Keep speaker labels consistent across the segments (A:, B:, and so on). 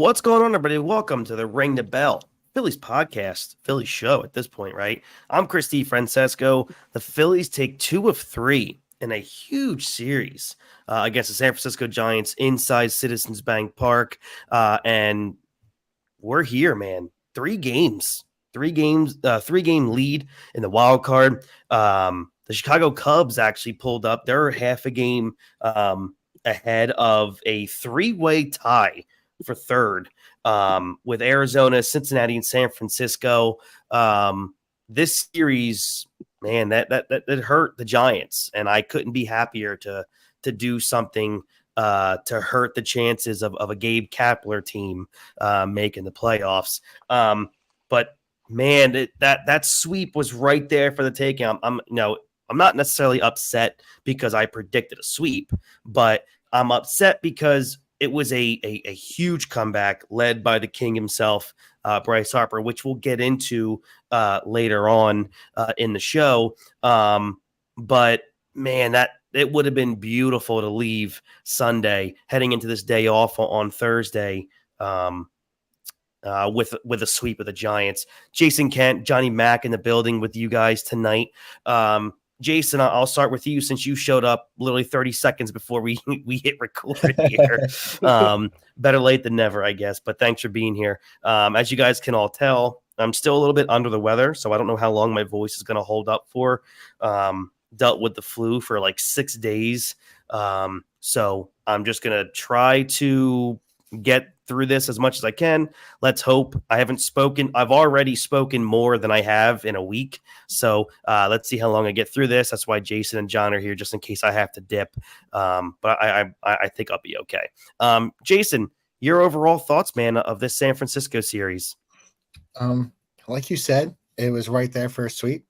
A: What's going on, everybody? Welcome to the Ring the Bell Phillies podcast, Phillies show at this point, right? I'm Christy Francesco. The Phillies take 2 of 3 in a huge series against the San Francisco Giants inside Citizens Bank Park. And we're here, man. 3 games, 3-game lead in the wild card. The Chicago Cubs actually pulled up. They're half a game ahead of a 3-way tie for third with Arizona, Cincinnati, and San Francisco. This series, man, that hurt the Giants, and I couldn't be happier to do something to hurt the chances of a Gabe Kapler team making the playoffs. But man, that sweep was right there for the taking. I'm not necessarily upset because I predicted a sweep, but I'm upset because it was a huge comeback led by the king himself, Bryce Harper, which we'll get into later on in the show. But man, that it would have been beautiful to leave Sunday heading into this day off on Thursday with a sweep of the Giants. Jason Kent, Johnny Mack in the building with you guys tonight. Jason, I'll start with you since you showed up literally 30 seconds before we hit record here. Better late than never, I guess, but thanks for being here. As you guys can all tell, I'm still a little bit under the weather, so I don't know how long my voice is going to hold up for. Dealt with the flu for like 6 days. So I'm just going to try to get through this as much as I can. Let's hope. I've already spoken more than I have in a week. So let's see how long I get through this. That's why Jason and John are here, just in case I have to dip. But I think I'll be okay. Jason, your overall thoughts, man, of this San Francisco series?
B: Like you said, it was right there for a sweep.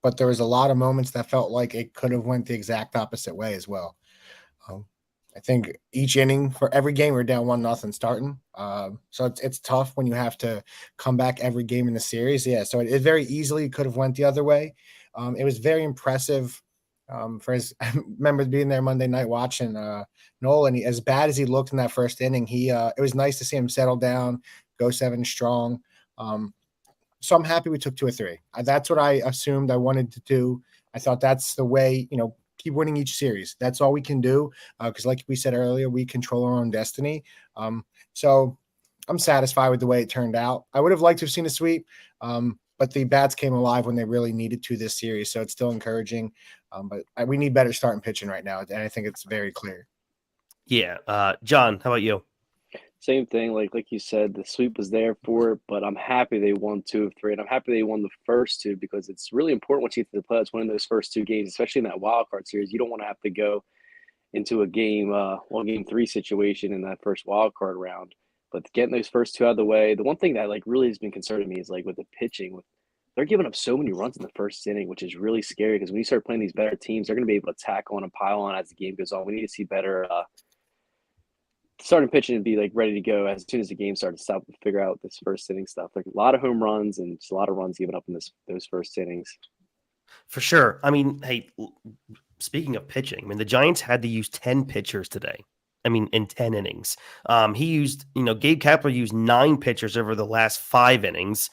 B: But there was a lot of moments that felt like it could have went the exact opposite way as well. I think each inning for every game we're down 1-0 starting. So it's tough when you have to come back every game in the series. Yeah, so it very easily could have went the other way. It was very impressive for his I remember being there Monday night watching Nolan. As bad as he looked in that first inning, it was nice to see him settle down, go 7 strong. So I'm happy we took 2 or 3. That's what I assumed I wanted to do. I thought that's the way, keep winning each series. That's all we can do because like we said earlier, we control our own destiny. So I'm satisfied with the way it turned out. I would have liked to have seen a sweep, but the bats came alive when they really needed to this series. So it's still encouraging. But we need better starting pitching right now, and I think it's very clear.
A: Yeah. John, how about you?
C: Same thing, like you said, the sweep was there for it, but I'm happy they won 2 of 3, and I'm happy they won the first 2 because it's really important once you get to the playoffs, winning those first 2 games, especially in that wild card series. You don't want to have to go into a game 3 situation in that first wild card round. But getting those first 2 out of the way, the one thing that really has been concerning me is with the pitching. They're giving up so many runs in the first inning, which is really scary because when you start playing these better teams, they're going to be able to tack on and pile on as the game goes on. We need to see better starting pitching and be ready to go as soon as the game starts to stop and figure out this first inning stuff. A lot of home runs and just a lot of runs given up in those first innings.
A: For sure. I mean, hey, speaking of pitching, the Giants had to use 10 pitchers today. In 10 innings. Gabe Kapler used 9 pitchers over the last 5 innings.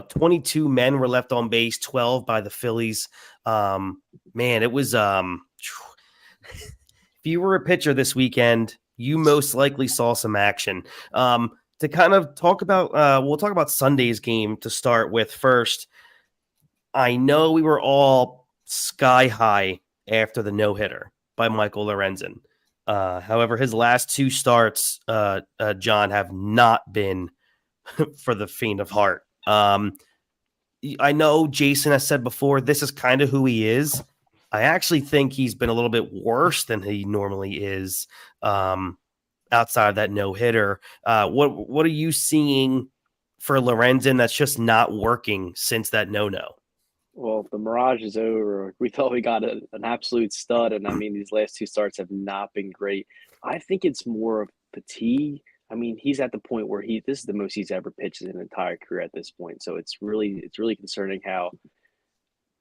A: 22 men were left on base, 12 by the Phillies. Man, it was if you were a pitcher this weekend, you most likely saw some action. To kind of talk about, we'll talk about Sunday's game to start with first. I know we were all sky high after the no-hitter by Michael Lorenzen. However, his last 2 starts, John, have not been for the faint of heart. I know Jason has said before, this is kind of who he is. I actually think he's been a little bit worse than he normally is outside of that no-hitter. What are you seeing for Lorenzen that's just not working since that no-no?
C: Well, the mirage is over. We thought we got an absolute stud, and these last 2 starts have not been great. I think it's more of fatigue. He's at the point where this is the most he's ever pitched in an entire career at this point. So it's really concerning how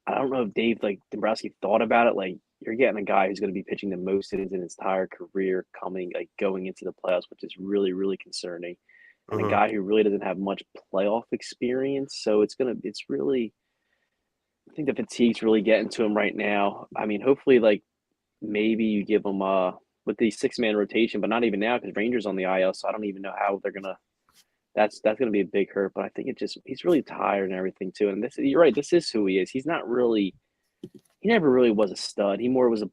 C: I don't know if Dave Dombrowski thought about it. You're getting a guy who's going to be pitching the most innings in his entire career going into the playoffs, which is really, really concerning. and a
A: Mhm.
C: guy who really doesn't have much playoff experience. So it's really, I think the fatigue's really getting to him right now. I mean, hopefully, like maybe you give him with the 6-man rotation, but not even now because Rangers on the IL, so I don't even know how they're gonna. That's gonna be a big hurt. But I think he's really tired and everything too. And you're right. This is who he is. He's not really. He never really was a stud. He more was a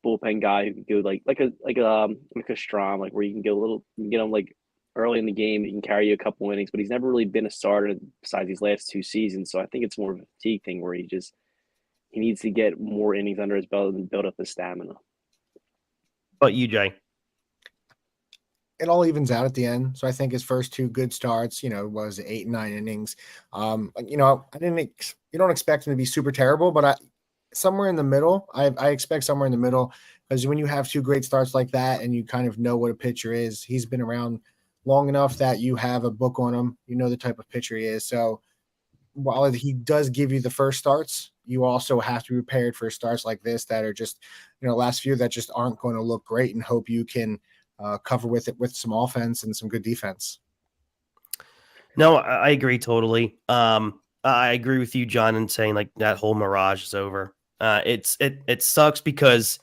C: bullpen guy who could go like a Strom, like where you can get a little, you can get him like early in the game, he can carry you a couple innings, but he's never really been a starter besides these last 2 seasons. So I think it's more of a fatigue thing where he needs to get more innings under his belt and build up his stamina.
A: But you, Jay.
B: It all evens out at the end. So I think his first 2 good starts, was 8 and 9 innings. You don't expect him to be super terrible, but somewhere in the middle, I expect somewhere in the middle, because when you have 2 great starts like that and you kind of know what a pitcher is, he's been around long enough that you have a book on him, the type of pitcher he is. So while he does give you the first starts, you also have to be prepared for starts like this that are just, last few that just aren't going to look great, and hope you can cover with it with some offense and some good defense.
A: No, I agree totally. I agree with you, John, in saying like that whole mirage is over. It sucks because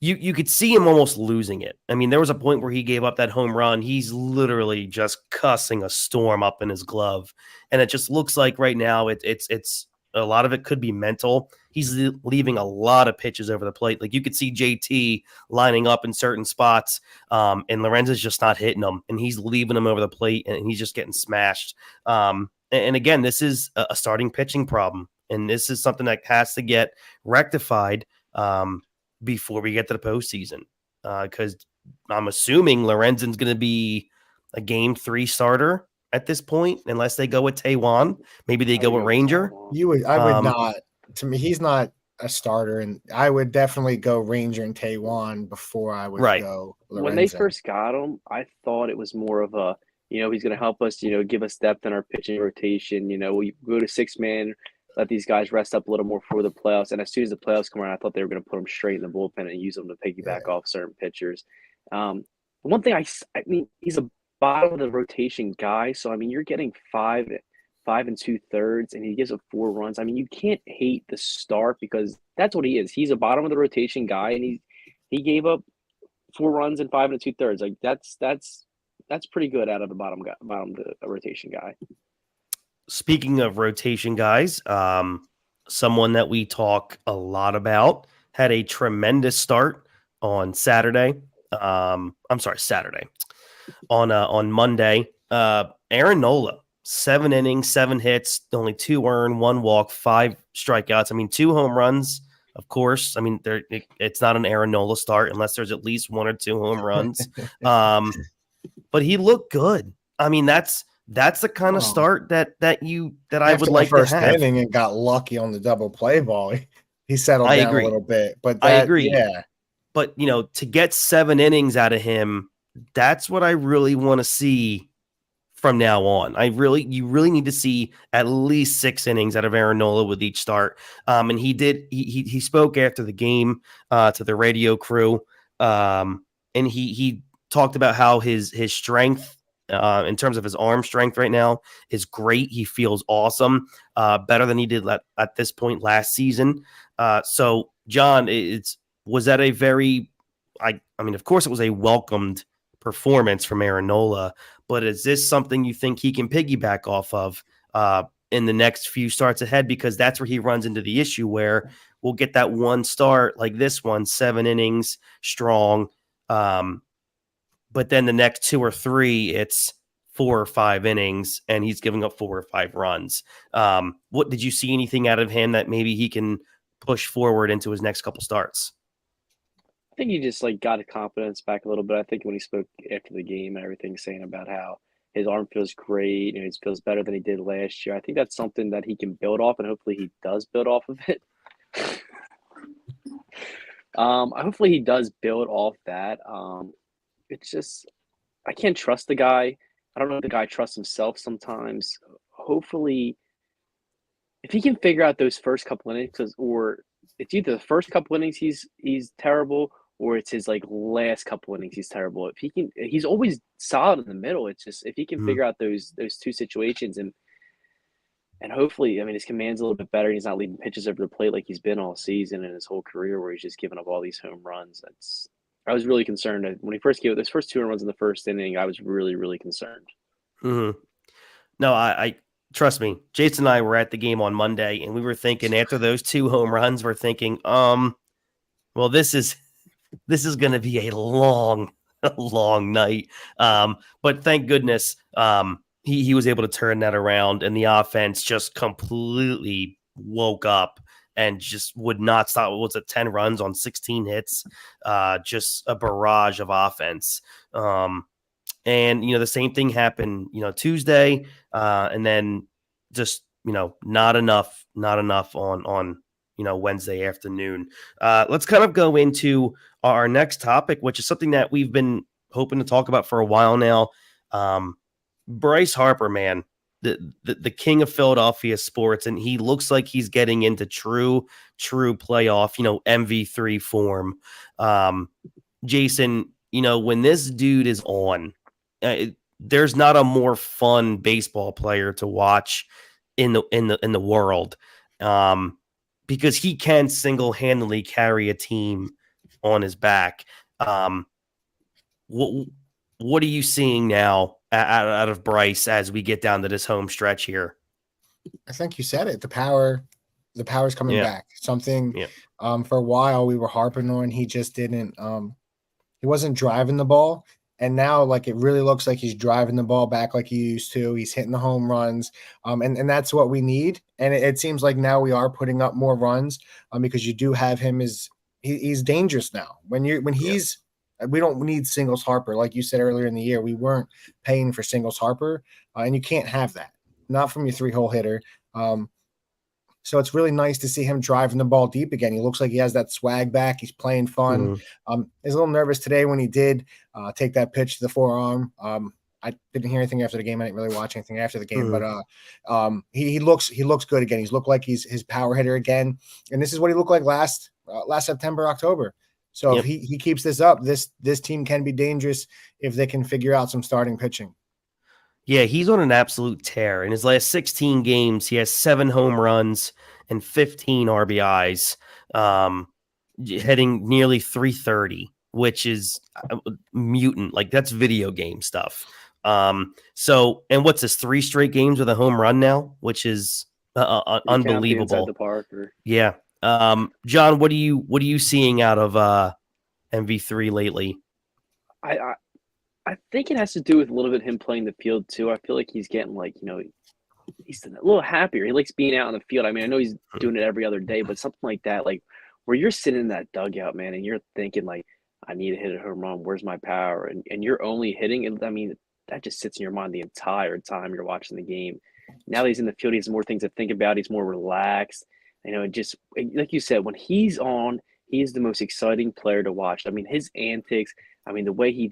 A: you could see him almost losing it. I mean, there was a point where he gave up that home run. He's literally just cussing a storm up in his glove, and it just looks like right now it's a lot of it could be mental. He's leaving a lot of pitches over the plate. Like you could see JT lining up in certain spots, and Lorenzen's just not hitting them, and he's leaving them over the plate, and he's just getting smashed. And again, this is a starting pitching problem, and this is something that has to get rectified before we get to the postseason. Because I'm assuming Lorenzen's going to be a game 3 starter at this point, unless they go with Taiwan. Maybe they go with Ranger.
B: I would not. To me, he's not a starter, and I would definitely go Ranger and Taiwan before I would go Lorenzen.
C: When they first got him, I thought it was more of a, he's going to help us, give us depth in our pitching rotation. We go to 6-man, let these guys rest up a little more for the playoffs. And as soon as the playoffs come around, I thought they were going to put them straight in the bullpen and use them to piggyback off certain pitchers. One thing I mean, he's a bottom of the rotation guy. So, I mean, you're getting 5 2/3, and he gives up 4 runs. I mean, you can't hate the start because that's what he is. He's a bottom of the rotation guy, and he gave up 4 runs and 5 2/3. Like that's pretty good out of the bottom of the rotation guy.
A: Speaking of rotation guys, someone that we talk a lot about had a tremendous start on Saturday. Saturday. On Monday, Aaron Nola, 7 innings, 7 hits, only 2 earned, 1 walk, 5 strikeouts. I mean, 2 home runs, of course. I mean, it's not an Aaron Nola start unless there's at least 1 or 2 home runs. But he looked good. I mean, that's the kind of start that I would like to have.
B: After the first inning and got lucky on the double play ball, he settled down a little bit. But
A: I agree.
B: Yeah.
A: But, to get 7 innings out of him, that's what I really want to see from now on. You really need to see at least 6 innings out of Aaron Nola with each start. And he spoke after the game to the radio crew. And he talked about how his strength in terms of his arm strength right now is great. He feels awesome, better than he did at this point last season. So John, was that a very, I mean, of course it was a welcomed performance from Aaron Nola, but is this something you think he can piggyback off of in the next few starts ahead? Because that's where he runs into the issue where we'll get that one start like this one, 7 innings strong. But then the next 2 or 3, it's 4 or 5 innings and he's giving up 4 or 5 runs. What did you see anything out of him that maybe he can push forward into his next couple starts?
C: I think he just got his confidence back a little bit. I think when he spoke after the game and everything, saying about how his arm feels great and it feels better than he did last year. I think that's something that he can build off, and hopefully he does build off of it. Hopefully he does build off that. It's just I can't trust the guy. I don't know if the guy trusts himself sometimes. Hopefully, if he can figure out those first couple innings, or it's either the first couple innings he's terrible, or it's his like last couple innings he's terrible. If he can, he's always solid in the middle. It's just if he can
A: Mhm.
C: figure out those two situations and hopefully, I mean, his command's a little bit better. He's not leaving pitches over the plate like he's been all season and his whole career, where he's just giving up all these home runs. I was really concerned when he first gave those first 2 home runs in the first inning. I was really, really concerned.
A: Mhm. No, I trust me. Jason and I were at the game on Monday, and we were thinking after those 2 home runs, we're thinking, well, this is going to be a long, a long night. But thank goodness, he was able to turn that around, and the offense just completely woke up and just would not stop. What was it, 10 runs on 16 hits? Just a barrage of offense. And the same thing happened, Tuesday, and then just not enough on Wednesday afternoon. Let's kind of go into our next topic, which is something that we've been hoping to talk about for a while now. Bryce Harper, man, the king of Philadelphia sports, and he looks like he's getting into true playoff, MV3 form. Jason, when this dude is on, there's not a more fun baseball player to watch in the world, because he can single-handedly carry a team on his back. What are you seeing now out of Bryce as we get down to this home stretch here?
B: I think you said it. The power's coming back. Something
A: Yeah.
B: For a while we were harping on. He just didn't he wasn't driving the ball. And now, like, it really looks like he's driving the ball back like he used to. He's hitting the home runs, and that's what we need. And it seems like now we are putting up more runs, because you do have him he's dangerous now. We don't need singles Harper, like you said earlier in the year. We weren't paying for singles Harper, and you can't have that, not from your 3-hole hitter. So it's really nice to see him driving the ball deep again. He looks like he has that swag back. He's playing fun.
A: Mm-hmm.
B: He's a little nervous today when he did take that pitch to the forearm. I didn't hear anything after the game. I didn't really watch anything after the game, but he looks good again. He's looked like he's his power hitter again, and this is what he looked like last September, October. So if he keeps this up, this team can be dangerous if they can figure out some starting pitching.
A: Yeah, he's on an absolute tear. In his last 16 games, he has 7 home runs and 15 RBIs, heading nearly 330, which is mutant. Like, that's video game stuff. And what's this, 3 straight games with a home run now, which is unbelievable.
C: Inside the park,
A: Yeah. John, what are you seeing out of MV3 lately?
C: I think it has to do with a little bit him playing the field too. I feel like he's getting he's a little happier. He likes being out on the field. I mean, I know he's doing it every other day, but something like that, like where you're sitting in that dugout, man, and you're thinking like, I need to hit a home run. Where's my power? And you're only hitting. And I mean, that just sits in your mind the entire time you're watching the game. Now that he's in the field, he has more things to think about. He's more relaxed. Just like you said, when he's on, he's the most exciting player to watch. I mean, his antics. I mean, the way he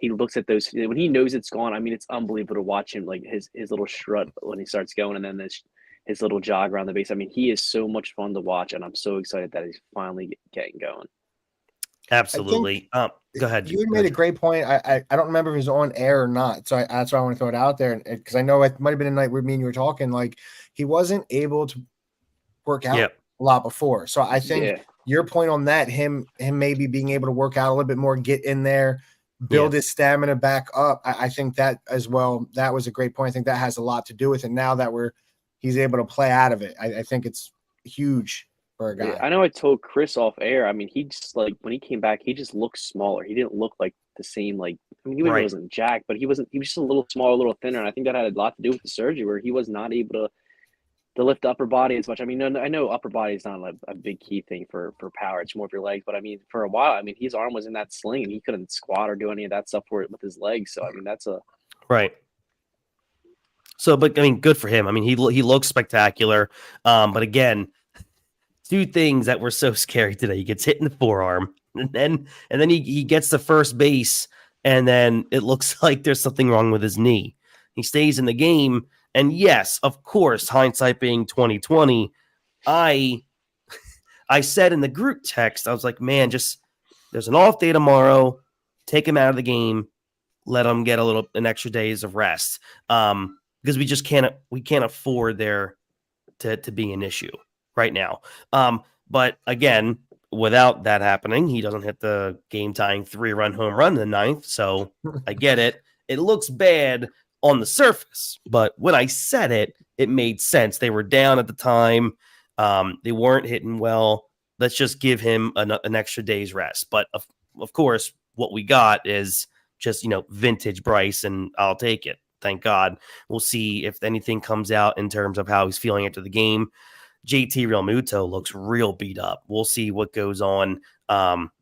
C: looks at those when he knows it's gone. I mean, it's unbelievable to watch him, like his little strut when he starts going, and then his little jog around the base. I mean, he is so much fun to watch, and I'm so excited that he's finally getting going.
A: Absolutely. Go ahead.
B: You made a great point. I don't remember if he was on air or not, so that's why I want to throw it out there, because I know it might have been a night where me and you were talking. Like, he wasn't able to work out a lot before, so I think your point on that, him maybe being able to work out a little bit more, get in there, build his stamina back up. I think that as well, that was a great point. I think that has a lot to do with it. Now that he's able to play out of it, I think it's huge for a guy.
C: Yeah, I know I told Chris off air. I mean, he just when he came back, he just looked smaller. He didn't look like the same. Like, I mean, he wasn't jacked, but he was just a little smaller, a little thinner. And I think that had a lot to do with the surgery, where he was not able to lift upper body as much. I mean, I know upper body is not a big key thing for power. It's more of your legs. But I mean, for a while, I mean, his arm was in that sling and he couldn't squat or do any of that stuff with his legs. So I mean, that's
A: right. So, but I mean, good for him. I mean, he looks spectacular. But again, 2 things that were so scary today. He gets hit in the forearm, and then he gets to first base, and then it looks like there's something wrong with his knee. He stays in the game. And yes, of course, hindsight being 2020, I said in the group text, I was like, man, just there's an off day tomorrow. Take him out of the game. Let him get an extra days of rest. Because we just can't afford there to be an issue right now. But again, without that happening, he doesn't hit the game-tying 3-run home run in the ninth. So I get it. It looks bad on the surface, but when I said it, it made sense. They were down at the time. They weren't hitting well. Let's just give him an extra day's rest. But of course, what we got is just, vintage Bryce, and I'll take it. Thank God. We'll see if anything comes out in terms of how he's feeling after the game. JT Realmuto looks real beat up. We'll see what goes on,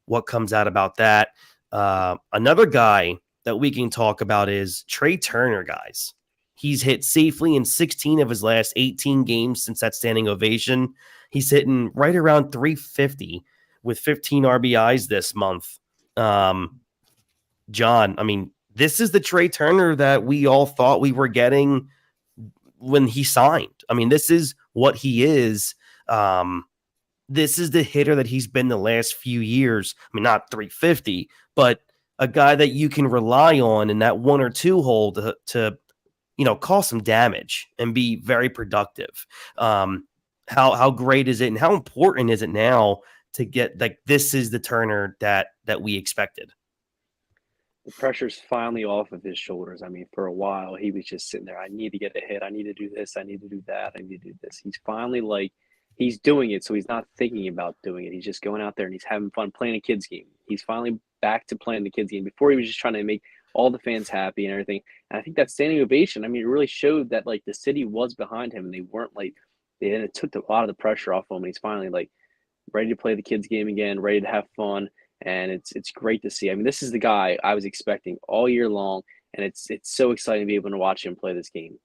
A: what comes out about that. Another guy that we can talk about is Trey Turner, guys. He's hit safely in 16 of his last 18 games since that standing ovation. He's hitting right around 350 with 15 RBIs this month. John, I mean, this is the Trey Turner that we all thought we were getting when he signed. I mean, this is what he is. This is the hitter that he's been the last few years. I mean, not 350, but a guy that you can rely on in that 1 or 2 hole to cause some damage and be very productive. How great is it, and how important is it now to get this is the Turner that we expected?
C: The pressure's finally off of his shoulders. I mean, for a while, he was just sitting there. I need to get a hit. I need to do this. I need to do that. I need to do this. He's finally he's doing it, so he's not thinking about doing it. He's just going out there and he's having fun playing a kid's game. He's finally back to playing the kid's game. Before, he was just trying to make all the fans happy and everything. And I think that standing ovation, I mean, it really showed that, the city was behind him, and they weren't, it took a lot of the pressure off him, and he's finally, ready to play the kid's game again, ready to have fun. And it's great to see. I mean, this is the guy I was expecting all year long, and it's so exciting to be able to watch him play this game.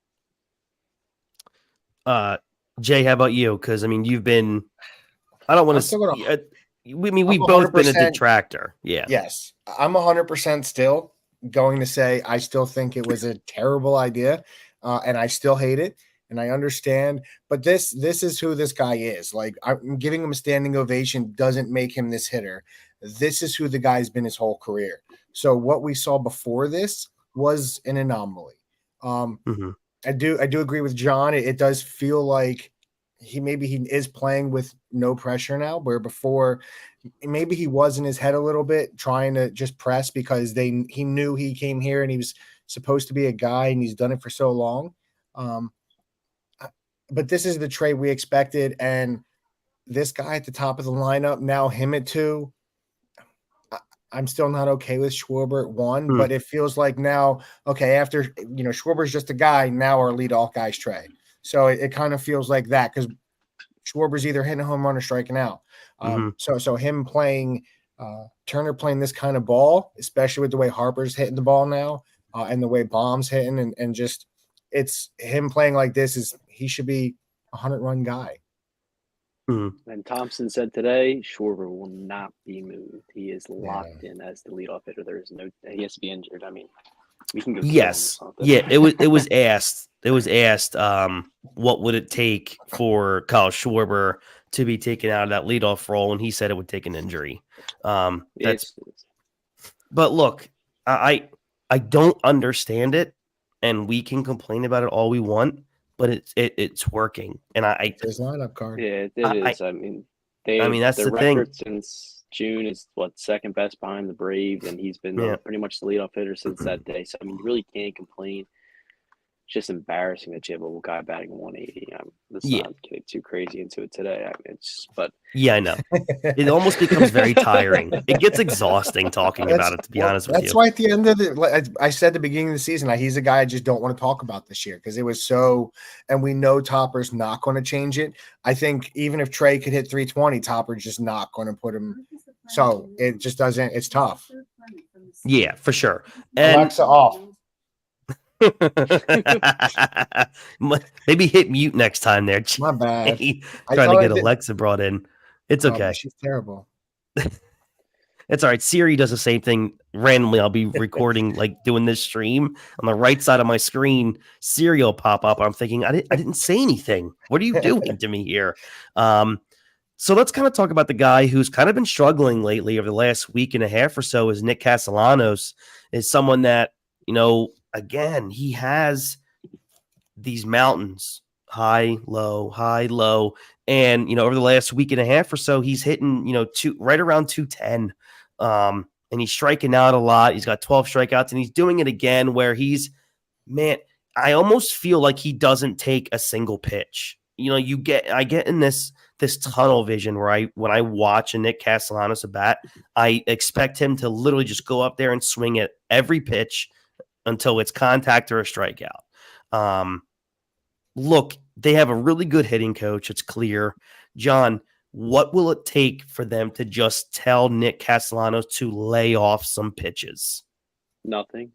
A: Jay, how about you? Because I mean, you've been. I don't want to. We've both been a detractor. Yeah.
B: Yes, I'm 100% still going to say I still think it was a terrible idea, and I still hate it. And I understand, but this is who this guy is. I'm giving him a standing ovation doesn't make him this hitter. This is who the guy's been his whole career. So what we saw before this was an anomaly. I do agree with John. It does feel like he is playing with no pressure now, where before maybe he was in his head a little bit trying to just press because he knew he came here and he was supposed to be a guy and he's done it for so long. But this is the Trey we expected, and this guy at the top of the lineup, now him at 2. I'm still not okay with Schwarber at 1, but it feels like now, okay, after, Schwarber's just a guy, now our leadoff guy's Trey. So it kind of feels like that because Schwarber's either hitting a home run or striking out. So him playing, Turner playing this kind of ball, especially with the way Harper's hitting the ball now and the way Baum's hitting and just it's him playing like this he should be a 100-run guy.
C: And Thompson said today, Schwarber will not be moved. He is locked in as the leadoff hitter. He has to be injured. I mean, we can go.
A: Yes. Yeah. It was asked. It was asked. What would it take for Kyle Schwarber to be taken out of that leadoff role? And he said it would take an injury. But look, I don't understand it, and we can complain about it all we want. But it's working, and
B: his lineup card.
C: Yeah, it is. I mean, that's the record since June is second best behind the Braves, and he's been pretty much the leadoff hitter since that day. So I mean, you really can't complain. It's just embarrassing that you have a guy batting 180. Let's not get too crazy into it today.
A: I know. It almost becomes very tiring. It gets exhausting talking about it, to be honest with you.
B: That's why at the end of I said at the beginning of the season, he's a guy I just don't want to talk about this year because it was so, and we know Topper's not going to change it. I think even if Trey could hit 320, Topper's just not going to put him. So it just doesn't, it's tough.
A: Yeah, for sure. And
B: Alexa off.
A: Maybe hit mute next time there.
B: My bad.
A: Trying to get Alexa brought in. It's okay.
B: She's terrible.
A: It's all right. Siri does the same thing randomly. I'll be recording, doing this stream on the right side of my screen. Siri will pop up. I'm thinking, I didn't say anything. What are you doing to me here? So let's kind of talk about the guy who's kind of been struggling lately over the last week and a half or so is Nick Castellanos, is someone that, again, he has these mountains, high, low. And, over the last week and a half or so, he's hitting, right around 210. And he's striking out a lot. He's got 12 strikeouts, and he's doing it again where man, I almost feel like he doesn't take a single pitch. I get in this tunnel vision where when I watch a Nick Castellanos at bat, I expect him to literally just go up there and swing at every pitch until it's contact or a strikeout. Look, they have a really good hitting coach. It's clear. John, what will it take for them to just tell Nick Castellanos to lay off some pitches?
C: Nothing.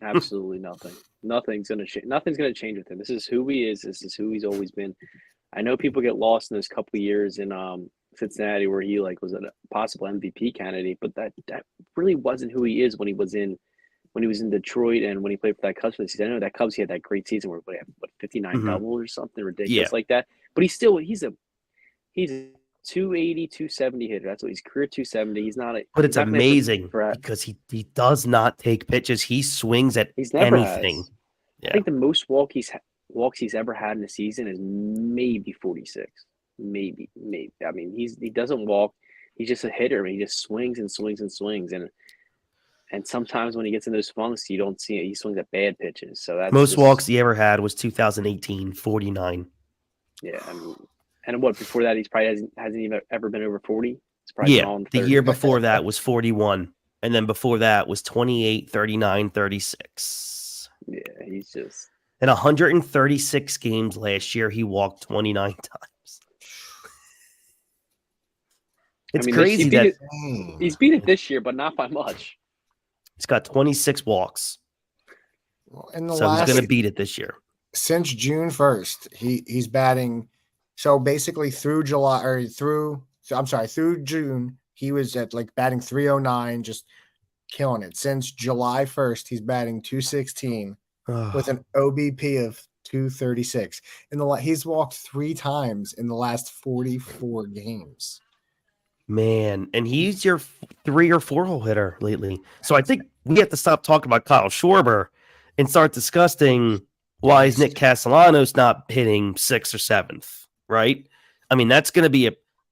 C: Absolutely nothing. Nothing's going to change with him. This is who he is. This is who he's always been. I know people get lost in those couple of years in Cincinnati where he was a possible MVP candidate, but that really wasn't who he is when he was in Detroit and when he played for that Cubs season. I know that Cubs, he had that great season where he had 59 doubles or something ridiculous like that. But he's a 280, 270 hitter. That's what he's career 270. He's not a.
A: But it's amazing because he does not take pitches. He swings at anything.
C: Yeah. I think the most walks he's ever had in a season is maybe 46. Maybe. I mean, he doesn't walk. He's just a hitter. He just swings and swings and swings. And sometimes when he gets in those funks, you don't see it. He swings at bad pitches. So that's
A: most walks he ever had was 2018, 49.
C: Yeah, I mean, and what before that he's probably hasn't even ever been over 40. It's probably
A: the year before that was 41, and then before that was 28, 39, 36.
C: Yeah, he's just
A: in 136 games last year he walked 29 times. It's crazy
C: he's beat it this year, but not by much.
A: He's got 26 walks.
B: Well,
A: he's going to beat it this year.
B: Since June 1st, he's batting. So basically through June, he was at batting 309, just killing it. Since July 1st, he's batting 216 with an OBP of 236. He's walked 3 times in the last 44 games.
A: Man, and he's your 3 or 4 hole hitter lately. So I think we have to stop talking about Kyle Schwarber and start discussing why is Nick Castellanos not hitting 6th or 7th, right? I mean, that's going to be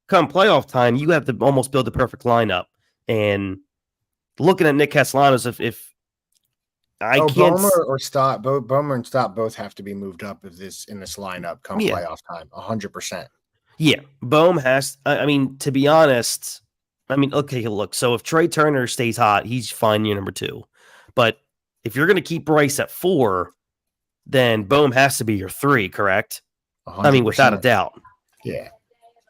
A: come playoff time, you have to almost build the perfect lineup. And looking at Nick Castellanos, if I can't...
B: Bomer and Stott both have to be moved up in this lineup come playoff time, 100%.
A: Yeah, Bohm has. I mean, to be honest, okay, look. So if Trey Turner stays hot, he's fine. You're number 2. But if you're going to keep Bryce at 4, then Bohm has to be your 3, correct?
B: 100%.
A: I mean, without a doubt.
B: Yeah.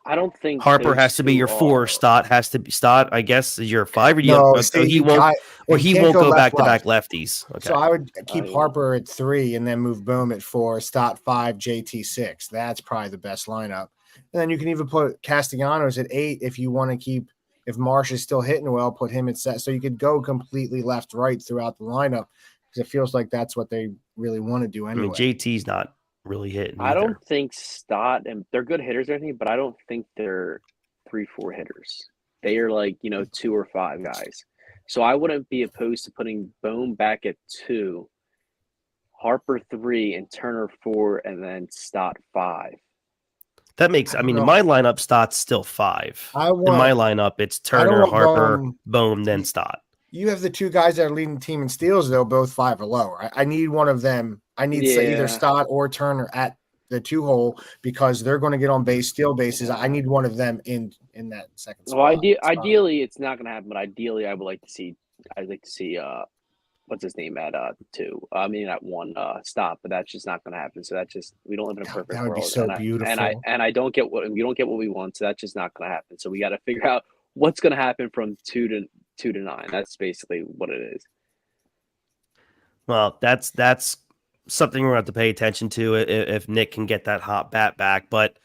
C: I don't think
A: Harper has to be your 4. Stott has to be I guess is your 5. He won't go back to back lefties. Okay.
B: So I would keep Harper at 3 and then move Bohm at 4. Stott 5, JT 6. That's probably the best lineup. And then you can even put Castellanos at 8 if you want to keep. If Marsh is still hitting well, put him at 7. So you could go completely left-right throughout the lineup because it feels like that's what they really want to do anyway.
A: I mean, JT's not really hitting.
C: I don't think Stott and they're good hitters or anything, but I don't think they're 3-4 hitters. They are 2 or 5 guys. So I wouldn't be opposed to putting Bohm back at 2, Harper 3, and Turner 4, and then Stott 5.
A: That makes. I mean, in my lineup, Stott's still 5. In my lineup, it's Turner, Harper, Bohm, then Stott.
B: You have the 2 guys that are leading the team in steals, though, both 5 or lower. I need one of them. I need either Stott or Turner at the 2 hole because they're going to get on base, steal bases. I need one of them in that second spot.
C: Well, ideally, it's not going to happen, but ideally, I'd like to see what's his name at 2? I mean at 1 Stott, but that's just not going to happen. So that's just we don't live in a perfect world.
B: That would be so beautiful.
C: And I don't get what we want. So that's just not going to happen. So we got to figure out what's going to happen from 2 to 9. That's basically what it is.
A: Well, that's something we're going to have to pay attention to if Nick can get that hot bat back. But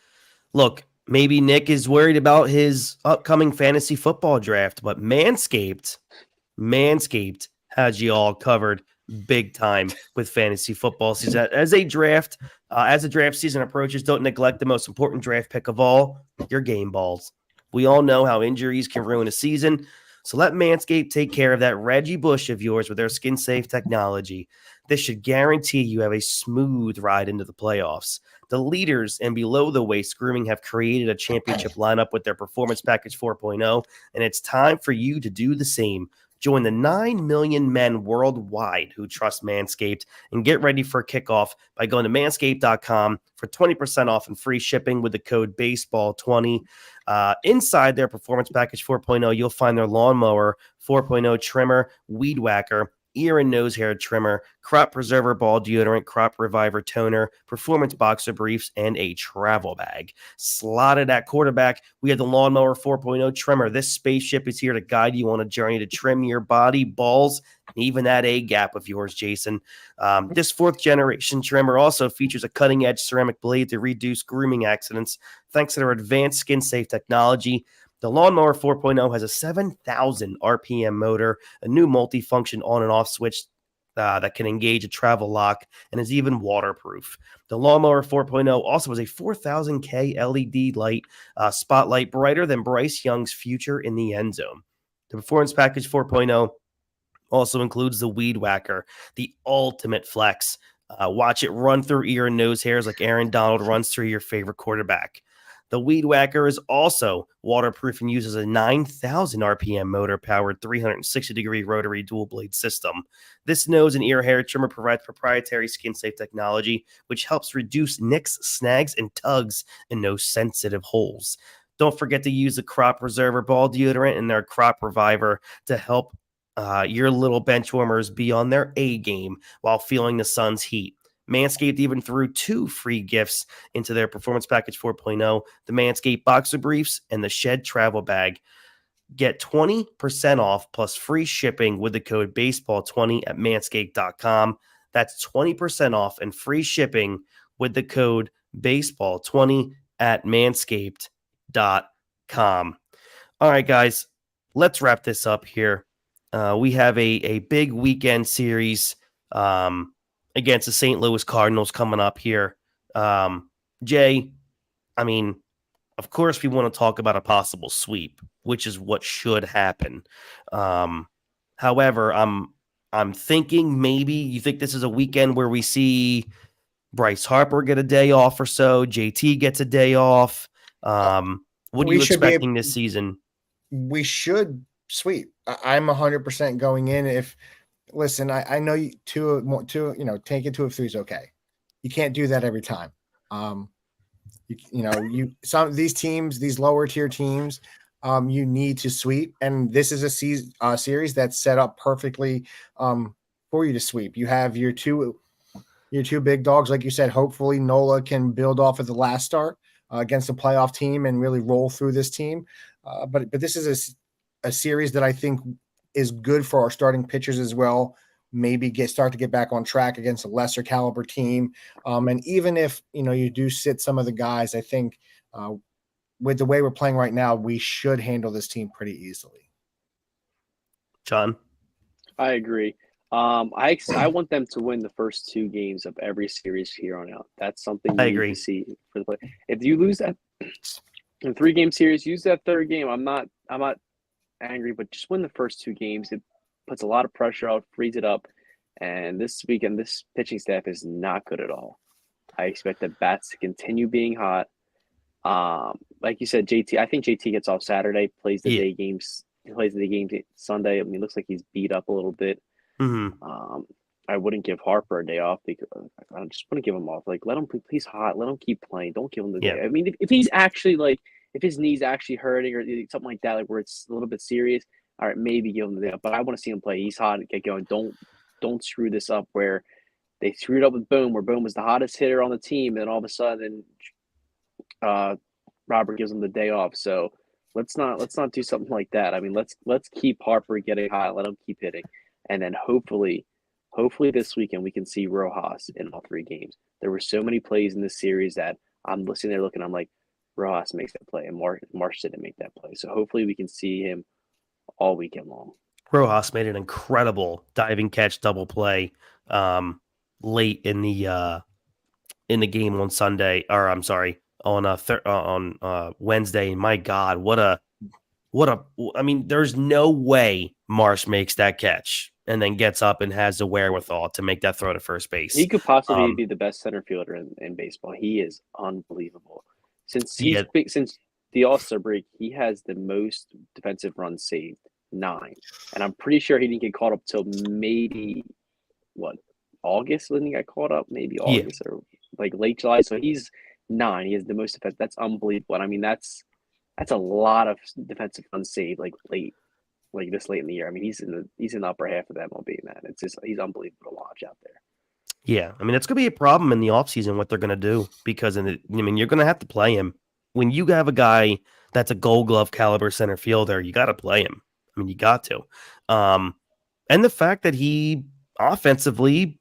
A: look, maybe Nick is worried about his upcoming fantasy football draft, but Manscaped has you all covered. big time with fantasy football season. As the draft season approaches, don't neglect the most important draft pick of all, your game balls. We all know how injuries can ruin a season, so let Manscaped take care of that Reggie Bush of yours with their skin-safe technology. This should guarantee you have a smooth ride into the playoffs. The leaders in below-the-waist grooming have created a championship lineup with their Performance Package 4.0, and it's time for you to do the same. Join the 9 million men worldwide who trust Manscaped and get ready for kickoff by going to manscaped.com for 20% off and free shipping with the code BASEBALL20. Inside their Performance Package 4.0, you'll find their Lawnmower 4.0 trimmer, Weed Whacker, ear and nose hair trimmer, crop preserver ball deodorant, crop reviver toner, performance boxer briefs, and a travel bag. Slotted at quarterback, we have the Lawnmower 4.0 trimmer. This spaceship is here to guide you on a journey to trim your body, balls, and even that A gap of yours, Jason. This fourth generation trimmer also features a cutting edge ceramic blade to reduce grooming accidents thanks to their advanced skin safe technology. The Lawnmower 4.0 has a 7,000 RPM motor, a new multifunction on and off switch that can engage a travel lock, and is even waterproof. The Lawnmower 4.0 also has a 4,000K LED light spotlight brighter than Bryce Young's future in the end zone. The Performance Package 4.0 also includes the Weed Whacker, the ultimate flex. Watch it run through ear and nose hairs like Aaron Donald runs through your favorite quarterback. The Weed Whacker is also waterproof and uses a 9,000 RPM motor-powered 360-degree rotary dual-blade system. This nose and ear hair trimmer provides proprietary skin-safe technology, which helps reduce nicks, snags, and tugs in those sensitive holes. Don't forget to use the Crop Preserver ball deodorant and their Crop Reviver to help your little bench warmers be on their A game while feeling the sun's heat. Manscaped even threw 2 free gifts into their Performance Package 4.0, the Manscaped Boxer Briefs and the Shed Travel Bag. Get 20% off plus free shipping with the code BASEBALL20 at manscaped.com. That's 20% off and free shipping with the code BASEBALL20 at manscaped.com. All right, guys, let's wrap this up here. We have a big weekend series against the St. Louis Cardinals coming up here. Jay, I mean, of course we want to talk about a possible sweep, which is what should happen. However, I'm thinking maybe you think this is a weekend where we see Bryce Harper get a day off or so, JT gets a day off. What are you expecting this season?
B: We should sweep. I'm 100% going in. Listen, I know take it 2 of 3 is okay. You can't do that every time. Some of these teams, these lower tier teams, you need to sweep, and this is a series that's set up perfectly for you to sweep. You have your two big dogs, like you said. Hopefully, Nola can build off of the last start against a playoff team and really roll through this team. But this is a series that I think is good for our starting pitchers as well. Maybe start to get back on track against a lesser caliber team. And even if, you do sit some of the guys, I think with the way we're playing right now, we should handle this team pretty easily.
A: John?
C: I agree. I want them to win the first 2 games of every series here on out. That's something you need to see for the play. If you lose that in 3-game series, use that 3rd game. I'm not angry, but just win the first 2 games. It puts a lot of pressure out, frees it up, and this weekend this pitching staff is not good at all. I expect the bats to continue being hot. Like you said, JT, I think JT gets off Saturday, plays the day games. He plays the game Sunday. I mean, it looks like he's beat up a little bit.
A: Mm-hmm.
C: I wouldn't give Harper a day off because I just wouldn't give him off. Like, let him play. He's hot. Let him keep playing. Don't give him the day. I mean, if he's actually if his knee's actually hurting or something like that, where it's a little bit serious, all right, maybe give him the day off. But I want to see him play. He's hot and get going. Don't screw this up where they screwed up with Boom, where Boom was the hottest hitter on the team, and all of a sudden, Robert gives him the day off. So let's not do something like that. I mean, let's keep Harper getting hot. Let him keep hitting, and then hopefully this weekend we can see Rojas in all 3 games. There were so many plays in this series that I'm listening there looking. I'm like, Rojas makes that play, and Marsh didn't make that play. So hopefully we can see him all weekend long.
A: Rojas made an incredible diving catch double play late in the game on Sunday, or I'm sorry, on Wednesday. My God, I mean, there's no way Marsh makes that catch and then gets up and has the wherewithal to make that throw to first base.
C: He could possibly be the best center fielder in baseball. He is unbelievable. Since the All-Star break, he has the most defensive runs saved, 9. And I'm pretty sure he didn't get caught up till maybe August when he got caught up, maybe August or like late July. So he's 9. He has the most defense. That's unbelievable. And I mean, that's a lot of defensive runs saved this late in the year. I mean, he's in the upper half of the MLB, man. It's just he's unbelievable to watch out there.
A: Yeah, I mean, it's going to be a problem in the offseason what they're going to do because you're going to have to play him. When you have a guy that's a Gold Glove caliber center fielder, you got to play him. I mean, you got to. And the fact that he offensively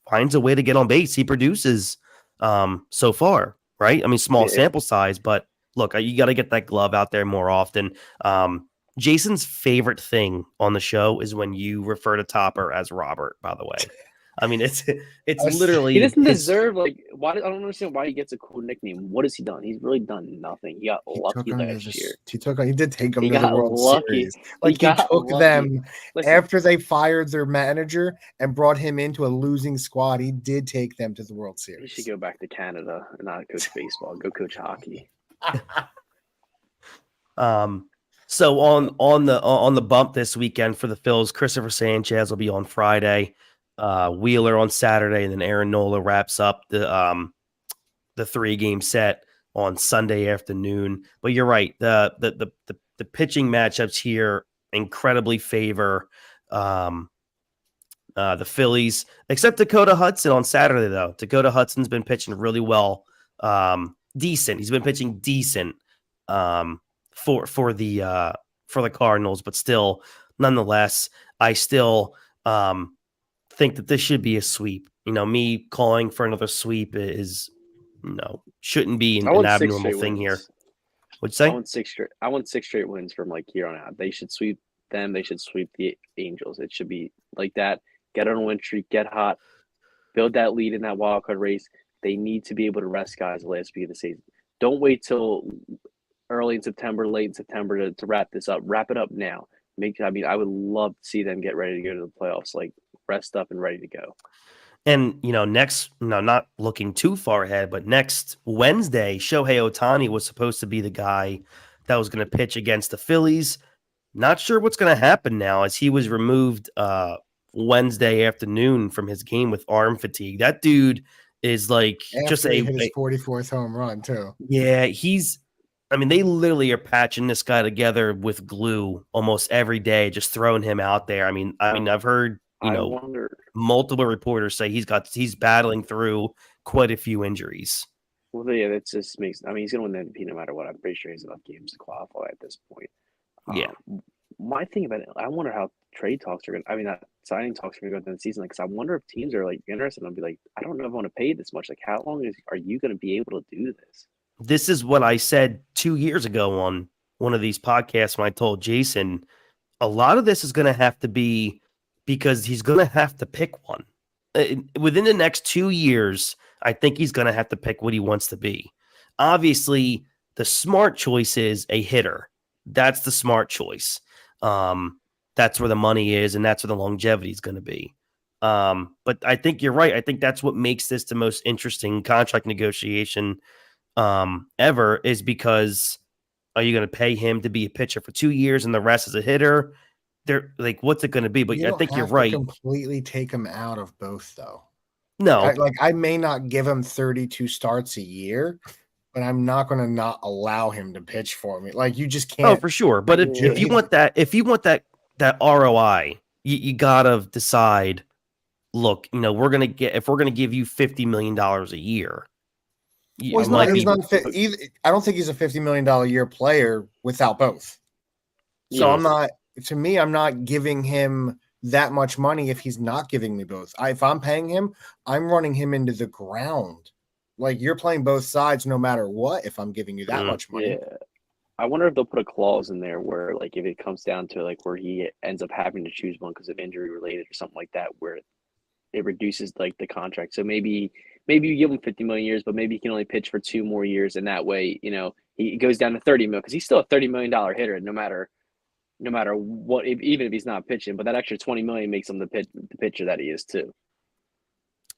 A: finds a way to get on base, he produces so far, right? I mean, small sample size, but look, you got to get that glove out there more often. Jason's favorite thing on the show is when you refer to Topper as Robert, by the way. I mean, it's literally.
C: He doesn't deserve why. I don't understand why he gets a cool nickname. What has he done? He's really done nothing. He got lucky last year.
B: He did take him to the World Series. He took them after they fired their manager and brought him into a losing squad. He did take them to the World Series.
C: He should go back to Canada and not coach baseball. Go coach hockey.
A: So on the bump this weekend for the Phils, Christopher Sanchez will be on Friday. Wheeler on Saturday, and then Aaron Nola wraps up the 3-game set on Sunday afternoon. But you're right, the pitching matchups here incredibly favor the Phillies, except Dakota Hudson on Saturday though. Dakota Hudson's been pitching really well, decent. He's been pitching decent for the Cardinals, but still, nonetheless, I still think that this should be a sweep. Me calling for another sweep is shouldn't be an abnormal thing here. What'd you say?
C: I want 6 straight wins from here on out. They should sweep them. They should sweep the Angels. It should be like that. Get on a win streak, get hot, build that lead in that wild card race. They need to be able to rest guys the last week of the season. Don't wait till early in September, late in September to wrap this up. Wrap it up now. I would love to see them get ready to go to the playoffs, rest up and ready to go.
A: And, not looking too far ahead, but next Wednesday, Shohei Ohtani was supposed to be the guy that was going to pitch against the Phillies. Not sure what's going to happen now as he was removed Wednesday afternoon from his game with arm fatigue. That dude is
B: hit his 44th home run too.
A: Yeah, they literally are patching this guy together with glue almost every day, just throwing him out there. I've heard multiple reporters say he's battling through quite a few injuries.
C: Well, yeah, that just makes. He's going to win the MVP no matter what. I'm pretty sure he's enough games to qualify at this point.
A: Yeah.
C: My thing about it, I wonder how trade talks are going. Not signing talks are going to go through the season. Because I wonder if teams are interested. I'll be like, I don't know if I want to pay this much. How long are you going to be able to do this?
A: This is what I said 2 years ago on one of these podcasts when I told Jason, a lot of this is going to have to be because he's going to have to pick one. Within the next 2 years, I think he's going to have to pick what he wants to be. Obviously, the smart choice is a hitter. That's the smart choice. That's where the money is, and that's where the longevity is going to be. But I think you're right. I think that's what makes this the most interesting contract negotiation ever, is because are you going to pay him to be a pitcher for 2 years and the rest as a hitter? They're what's it going to be? But I think you're right.
B: Completely take him out of both, though.
A: No,
B: I may not give him 32 starts a year, but I'm not going to not allow him to pitch for me. You just can't.
A: Oh, for sure. But if you want that ROI, you gotta decide. Look, if we're gonna give you $50 million a year.
B: Well, he's not I don't think he's a $50 million a year player without both. So I'm not giving him that much money if he's not giving me both. If I'm paying him, I'm running him into the ground. You're playing both sides no matter what if I'm giving you that much money.
C: Yeah. I wonder if they'll put a clause in there where, like, if it comes down to like where he ends up having to choose one because of injury related or something like that, where it reduces like the contract. So maybe you give him 50 million years, but maybe he can only pitch for 2 more years, and that way, he goes down to 30 mil because he's still a $30 million hitter, no matter what, even if he's not pitching. But that extra 20 million makes him the pitcher that he is too.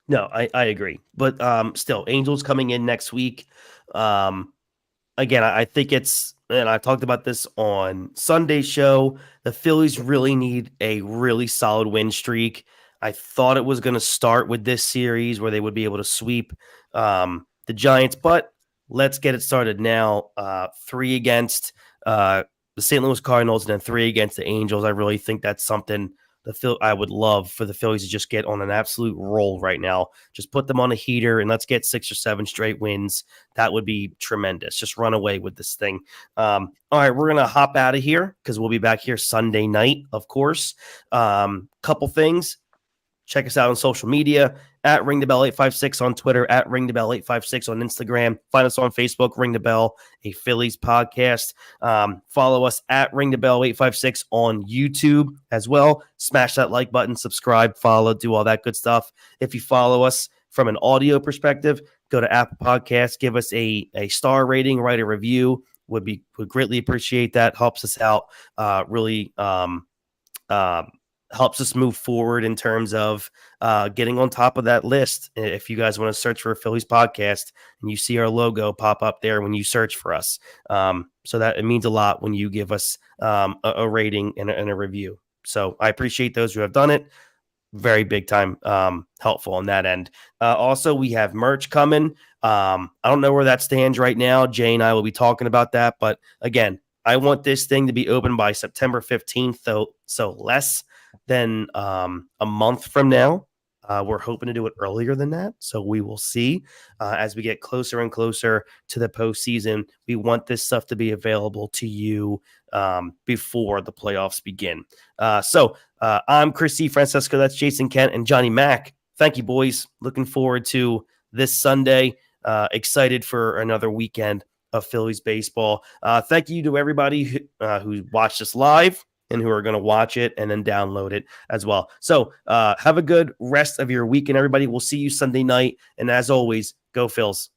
A: No, I agree. But still, Angels coming in next week. Again, I think and I talked about this on Sunday's show, the Phillies really need a really solid win streak. I thought it was going to start with this series where they would be able to sweep the Giants, but let's get it started now. 3 against the St. Louis Cardinals and then 3 against the Angels. I really think that's something I would love for the Phillies to just get on an absolute roll right now. Just put them on a heater and let's get 6 or 7 straight wins. That would be tremendous. Just run away with this thing. All right, we're going to hop out of here because we'll be back here Sunday night, of course. Couple things. Check us out on social media at Ring the Bell 856 on Twitter, at Ring the Bell 856 on Instagram. Find us on Facebook, Ring the Bell, a Phillies podcast. Follow us at Ring the Bell 856 on YouTube as well. Smash that like button, subscribe, follow, do all that good stuff. If you follow us from an audio perspective, go to Apple Podcasts, give us a star rating, write a review. Would greatly appreciate that. Helps us out. Really helps us move forward in terms of getting on top of that list. If you guys want to search for a Phillies podcast and you see our logo pop up there when you search for us. So that it means a lot when you give us a rating and a review. So I appreciate those who have done it. Very big time helpful on that end. Also, we have merch coming. I don't know where that stands right now. Jay and I will be talking about that. But again, I want this thing to be open by September 15th, though, so less than a month from now. We're hoping to do it earlier than that, so we will see as we get closer and closer to the postseason. We want this stuff to be available to you before the playoffs begin. So I'm Christy Francesco, that's Jason Kent and Johnny Mack. Thank you, boys. Looking forward to this Sunday. Excited for another weekend of Phillies baseball. Thank you to everybody who watched us live and who are going to watch it and then download it as well. So have a good rest of your weekend, everybody. We'll see you Sunday night. And as always, go Phils.